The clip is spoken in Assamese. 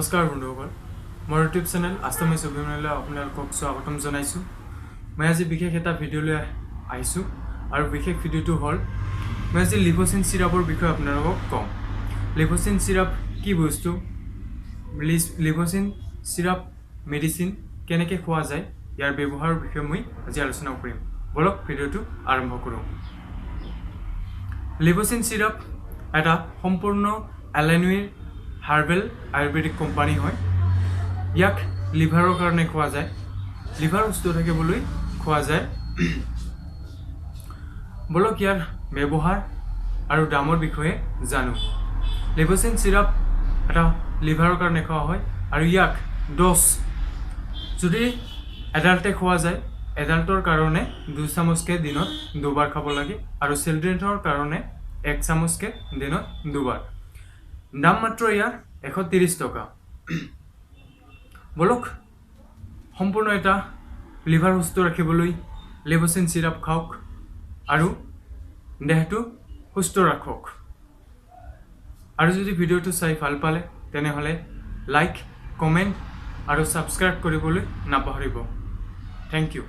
নমস্কাৰ বন্ধুসকল, মোৰ ইউটিউব চেনেল আছামিজ অভিমানলৈ আপোনালোকক স্বাগতম জনাইছোঁ। মই আজি বিশেষ এটা ভিডিঅ'লৈ আহিছোঁ আৰু বিশেষ ভিডিঅ'টো হ'ল মই আজি লিভোচিন চিৰাপৰ বিষয়ে আপোনালোকক কম। লিভোচিন চিৰাপ কি বস্তু, লিভোচিন চিৰাপ মেডিচিন কেনেকৈ খোৱা যায়, ইয়াৰ ব্যৱহাৰৰ বিষয়ে মই আজি আলোচনা কৰিম। বলক ভিডিঅ'টো আৰম্ভ কৰোঁ। লিভোচিন চিৰাপ এটা সম্পূৰ্ণ এলানুইৰ হাৰ্বেল আয়ুৰ্বেদিক কোম্পানী হয়। ইয়াক লিভাৰৰ কাৰণে খোৱা যায়, লিভাৰ সুস্থ থাকিবলৈ খোৱা যায়। বলক ইয়াৰ ব্যৱহাৰ আৰু দামৰ বিষয়ে জানো। লিভোচিন চিৰাপ এটা লিভাৰৰ কাৰণে খোৱা হয় আৰু ইয়াক ড'জ যদি এডাল্টে খোৱা যায়, এডাল্টৰ কাৰণে 2 চামুচকৈ দিনত 2বাৰ খাব লাগে আৰু চিলড্ৰেনৰ কাৰণে 1 চামুচকৈ দিনত 2বাৰ। দাম মাত্ৰ ইয়াৰ 130 টকা। বলক সম্পূৰ্ণ এটা লিভাৰ সুস্থ ৰাখিবলৈ লিভোচিন চিৰাপ খাওক আৰু দেহটো সুস্থ ৰাখক। আৰু যদি ভিডিঅ'টো চাই ভাল পালে তেনেহ'লে লাইক, কমেণ্ট আৰু ছাবস্ক্ৰাইব কৰিবলৈ নাপাহৰিব। Thank U.